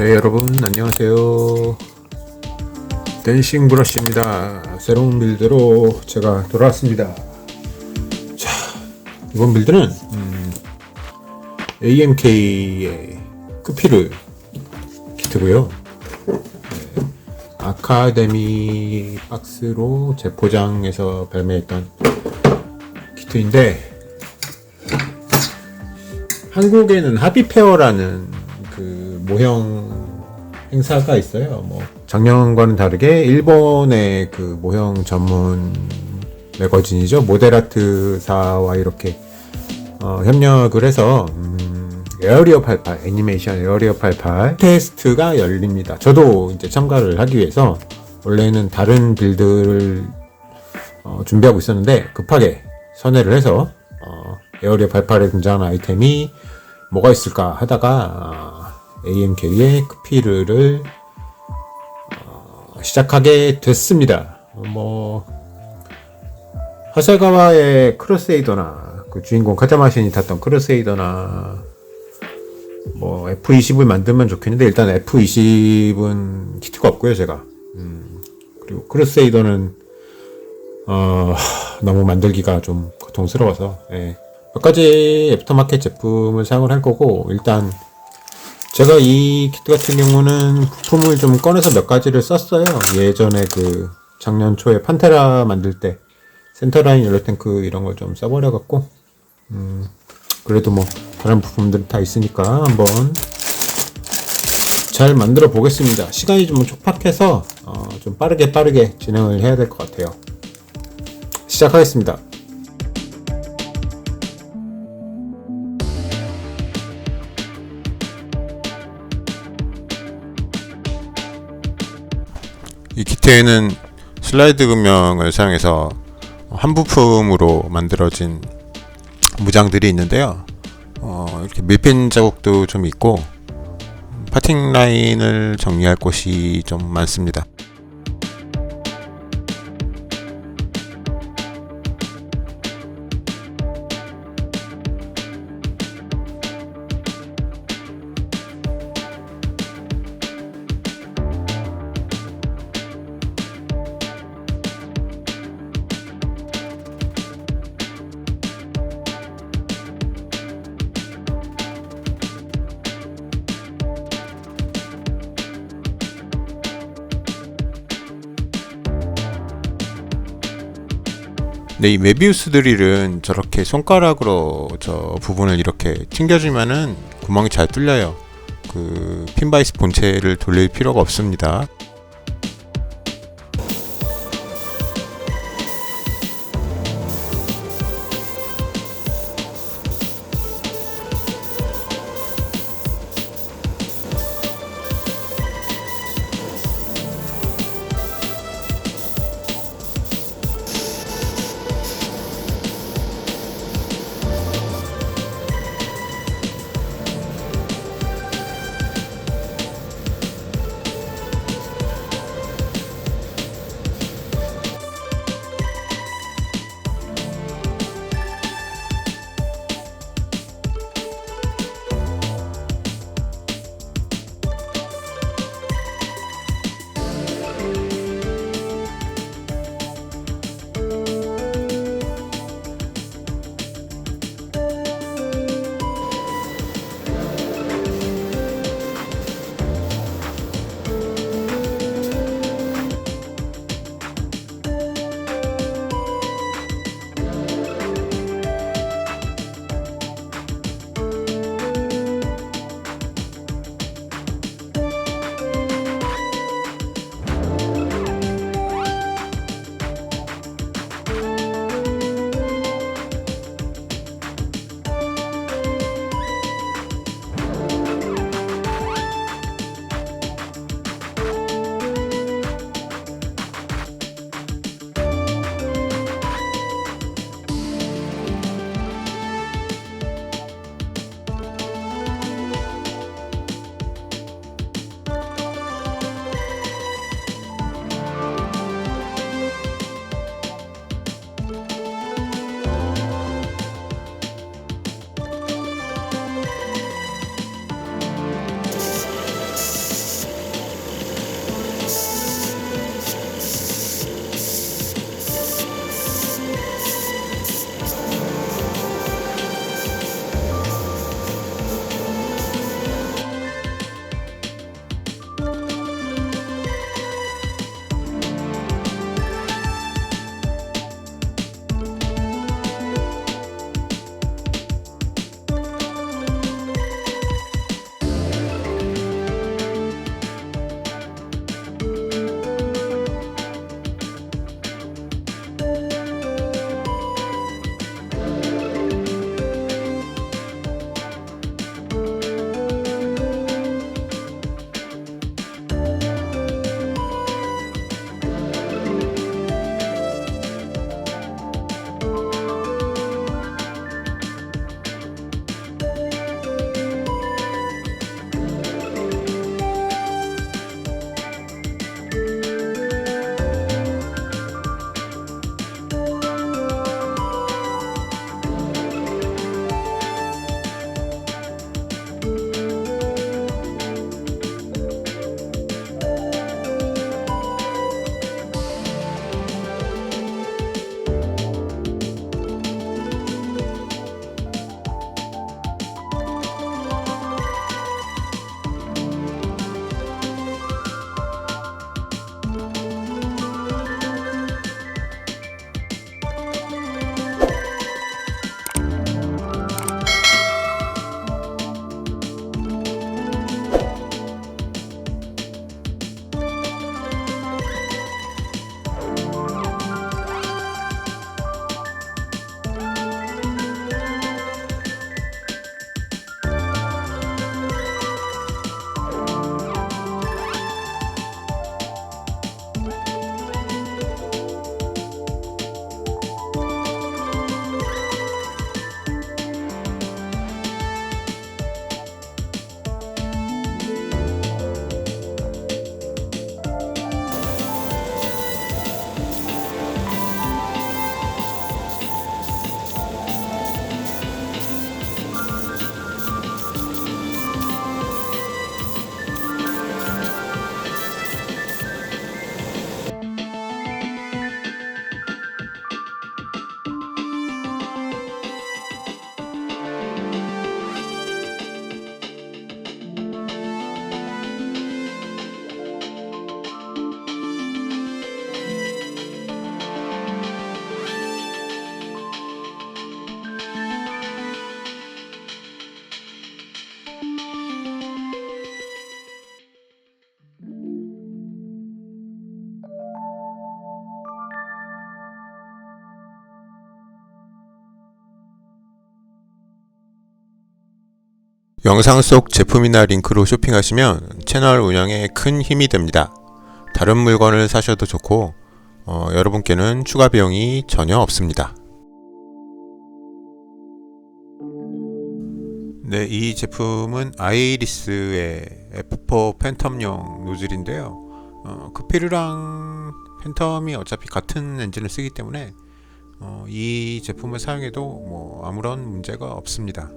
네, 여러분 안녕하세요. 댄싱 브러쉬입니다. 새로운 빌드로 제가 돌아왔습니다. 자, 이번 빌드는 AMK의 크피르 키트고요. 네, 아카데미 박스로 재포장해서 발매했던 키트인데, 한국에는 하비페어라는 그 모형 행사가 있어요. 뭐 작년과는 다르게 일본의 그 모형 전문 매거진이죠. 모델아트사와 이렇게 협력을 해서 에어리어 88 애니메이션 에어리어 88 테스트가 열립니다. 저도 이제 참가를 하기 위해서 원래는 다른 빌드를 준비하고 있었는데 급하게 선회를 해서 에어리어 88에 등장하는 아이템이 뭐가 있을까 하다가 AMK의 크피르를 시작하게 됐습니다. 하세가와의 크루세이더나 그 주인공 카자마신이 탔던 크루세이더나 F20을 만들면 좋겠는데 일단 F20은 키트가 없고요 제가. 그리고 크루세이더는 너무 만들기가 좀 고통스러워서 몇 가지 애프터마켓 제품을 사용을 할 거고, 일단 제가 이 키트 같은 경우는 부품을 좀 꺼내서 몇 가지를 썼어요. 예전에 그 작년 초에 판테라 만들 때 센터라인 연료탱크 이런 걸 좀 써버려갖고 그래도 다른 부품들 다 있으니까 한번 잘 만들어 보겠습니다. 시간이 좀 촉박해서 좀 빠르게 진행을 해야 될 것 같아요. 시작하겠습니다. 이 키트에는 슬라이드 금형을 사용해서 한 부품으로 만들어진 무장들이 있는데요. 이렇게 밀핀 자국도 좀 있고 파팅 라인을 정리할 곳이 좀 많습니다. 네, 이 메비우스 드릴은 저렇게 손가락으로 저 부분을 이렇게 튕겨주면은 구멍이 잘 뚫려요. 그 핀바이스 본체를 돌릴 필요가 없습니다. 영상 속 제품이나 링크로 쇼핑하시면 채널 운영에 큰 힘이 됩니다. 다른 물건을 사셔도 좋고 여러분께는 추가 비용이 전혀 없습니다. 네, 이 제품은 아이리스의 F4 팬텀용 노즐인데요. 크피르랑 팬텀이 어차피 같은 엔진을 쓰기 때문에 이 제품을 사용해도 뭐 아무런 문제가 없습니다.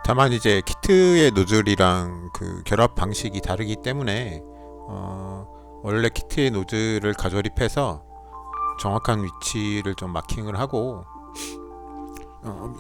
다만 이제 키트의 노즐이랑 그 결합 방식이 다르기 때문에 원래 키트의 노즐을 가조립해서 정확한 위치를 좀 마킹을 하고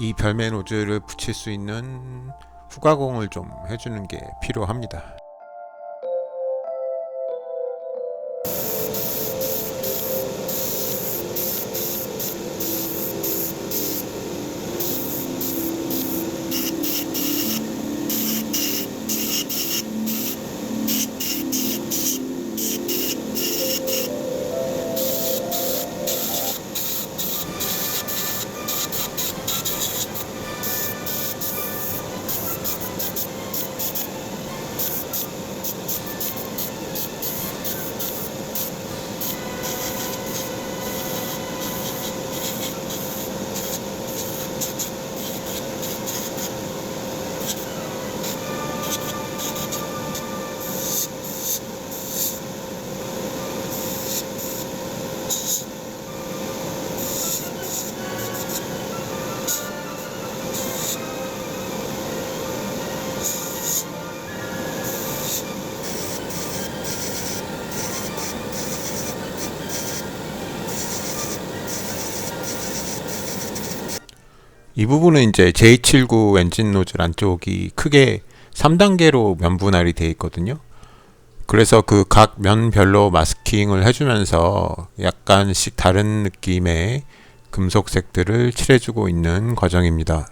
이 별매 노즐을 붙일 수 있는 후가공을 좀 해주는 게 필요합니다. 이 부분은 이제 J79 엔진 노즐 안쪽이 크게 3단계로 면 분할이 되어 있거든요. 그래서 그 각 면별로 마스킹을 해주면서 약간씩 다른 느낌의 금속색들을 칠해주고 있는 과정입니다.